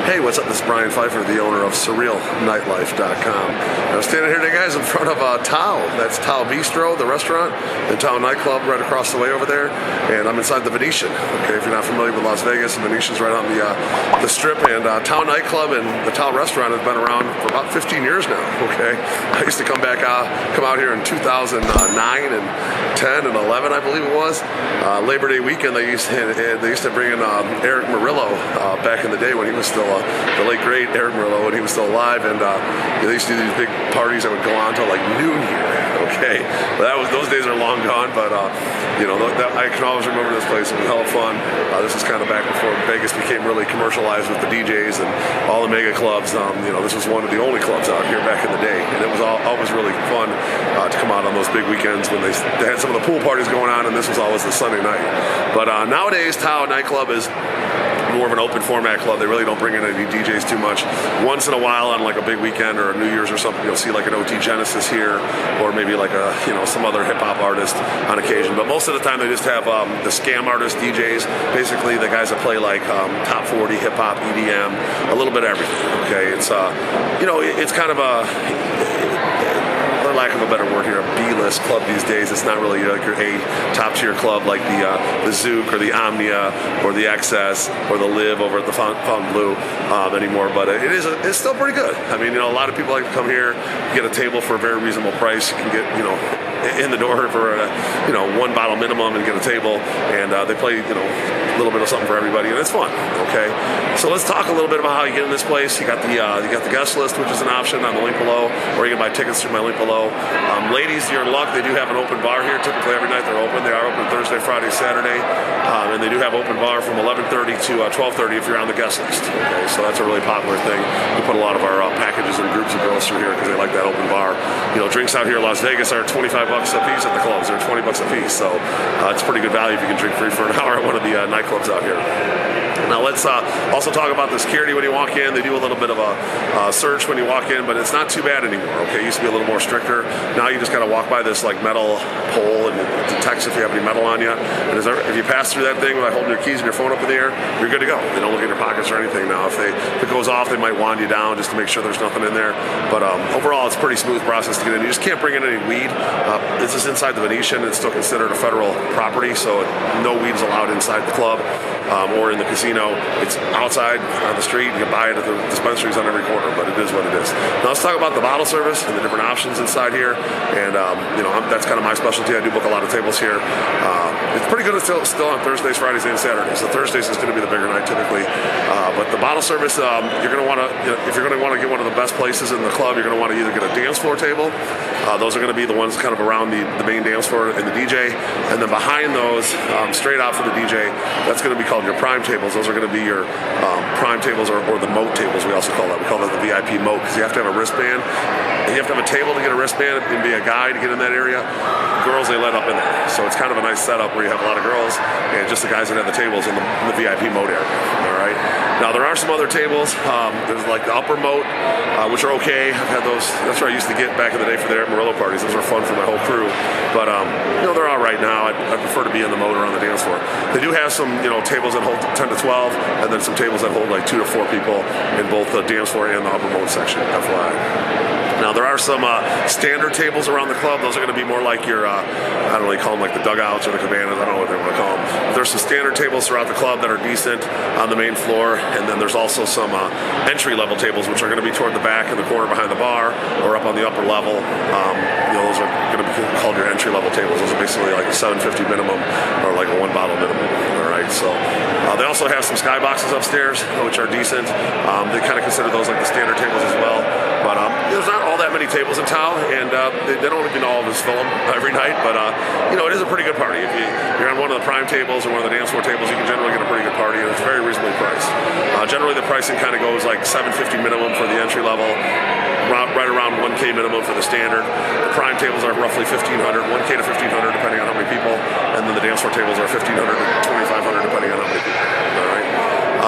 Hey, what's up? This is Brian Pfeiffer, the owner of SurrealNightLife.com. I'm standing here today, guys, in front of Tao. That's Tao Bistro, the restaurant, and Tao Nightclub right across the way over there. And I'm inside the Venetian. Okay, if you're not familiar with Las Vegas, the Venetian's right on the strip. And Tao Nightclub and the Tao restaurant have been around for about 15 years now. Okay, I used to come out here in 2009 and 10 and 11, I believe it was. Labor Day weekend, they used to bring in Eric Murillo back in the day when he was still the late great Eric Murillo when he was still alive, and they used to do these big parties that would go on till like noon here. Okay, those days are long gone, but I can always remember this place. It was hella fun. This is kind of back before Vegas became really commercialized with the DJs and all the mega clubs. This was one of the only clubs out here back in the day, and it was always really fun to come out on those big weekends when they had some of the pool parties going on, and this was always the Sunday night. But nowadays, Tao Nightclub is more of an open format club. They really don't bring in any DJs too much. Once in a while on like a big weekend or a New Year's or something, you'll see like an OT Genesis here, or maybe like some other hip hop artist on occasion. But most of the time they just have the scam artist DJs, basically the guys that play like top 40 hip hop, EDM, a little bit of everything. Okay, it's it's kind of for lack of a better word here, a B-list club these days. It's not really like your A top-tier club like the Zouk or the Omnia or the XS or the Live over at the Fontainebleau anymore. But it's still pretty good. I mean, a lot of people like to come here, get a table for a very reasonable price. You can get, in the door for one bottle minimum and get a table, and they play a little bit of something for everybody, and it's fun. Okay, so let's talk a little bit about how you get in this place. You got the Guestlist, which is an option on the link below, or you can buy tickets through my link below. Ladies, you're in luck. They do have an open bar here. Typically every night they're open. They are open Thursday, Friday, Saturday, and they do have open bar from 11:30 to 12:30 if you're on the guest list. Okay, so that's a really popular thing. We put a lot of our packages and groups of girls through here because they like that open bar. Drinks out here in Las Vegas are $25 a piece at the clubs. They're $20 a piece, so it's pretty good value if you can drink free for an hour at one of the nightclubs out here. Now let's also talk about the security when you walk in. They do a little bit of a search when you walk in, but it's not too bad anymore. Okay, it used to be a little more stricter. Now you just gotta walk by this like metal pole and it detects if you have any metal on you. And if you pass through that thing by holding your keys and your phone up in the air, you're good to go. They don't look in your pockets or anything now. If it goes off, they might wand you down just to make sure there's nothing in there. But overall, it's a pretty smooth process to get in. You just can't bring in any weed. This is inside the Venetian. It's still considered a federal property, so no weed is allowed inside the club or in the casino. It's outside on the street. You can buy it at the dispensaries on every corner, but it is what it is. Now let's talk about the bottle service and the different options inside here. And that's kind of my specialty. I do book a lot of tables here. It's pretty good still on Thursdays, Fridays, and Saturdays. So Thursdays is going to be the bigger night typically. But the bottle service, you're going to want to, if you're going to want to get one of the best places in the club, you're going to want to either get a dance floor table. Those are going to be the ones kind of around the main dance floor and the DJ. And then behind those, straight out for the DJ, that's going to be called your prime tables. Those are going to be your prime tables or the moat tables, we also call that. We call that the VIP moat because you have to have a wristband. And you have to have a table to get a wristband and be a guy to get in that area. Girls, they let up in there. So it's kind of a nice setup where you have a lot of girls and just the guys that have the tables in the VIP moat area. All right. Now there are some other tables. There's like the upper moat, which are okay. I've had those. That's where I used to get back in the day for the Amarillo parties. Those were fun for my whole crew. But they're all right now. I prefer to be in the moat or on the dance floor. They do have some tables that hold 10 to 12, and then some tables that hold like 2 to 4 people in both the dance floor and the upper moat section. FYI. Now there are some standard tables around the club. Those are going to be more like your, I don't really call them like the dugouts or the cabanas. I don't know what they want to call them. But there's some standard tables throughout the club that are decent on the main floor, and then there's also some entry-level tables, which are going to be toward the back in the corner behind the bar or up on the upper level. Those are going to be called your entry-level tables. Those are basically like a $7.50 minimum or like a 1 bottle minimum. All right, so they also have some skyboxes upstairs, which are decent. They kind of consider those like the standard tables as well. But there's not all that many tables in Tao, and they don't even always fill them every night. But it is a pretty good party. If you're on one of the prime tables or one of the dance floor tables, you can generally get a pretty good party, and it's very reasonably priced. Generally, the pricing kind of goes like $7.50 minimum for the entry level, right around $1K minimum for the standard. The prime tables are roughly $1,500, $1K to $1,500 depending on how many people, and then the dance floor tables are $1,500 to $2,500 depending on how many people. All right.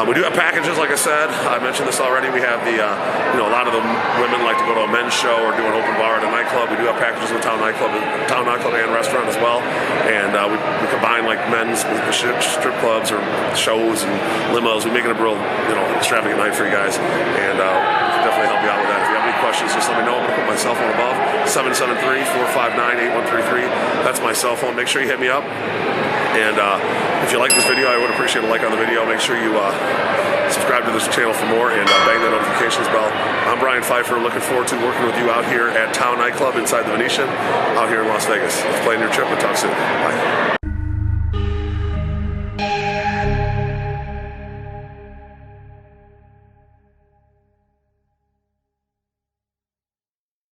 We do have packages, like I said. I mentioned this already. We have the, a lot of the women like to go to a men's show or do an open bar at a nightclub. We do have packages with Tao Nightclub and restaurant as well. And we combine like men's with the strip clubs or shows and limos. We make it a real, extravagant night for you guys. And we can definitely help you out with that. If you have any questions, just let me know. I'm going to put my cell phone above, 773-459-8133. That's my cell phone. Make sure you hit me up. And if you like this video, I would appreciate a like on the video. Make sure you subscribe to this channel for more and bang the notifications bell. I'm Brian Pfeiffer. Looking forward to working with you out here at Tao Nightclub inside the Venetian out here in Las Vegas. Let's plan your trip and talk soon. Bye.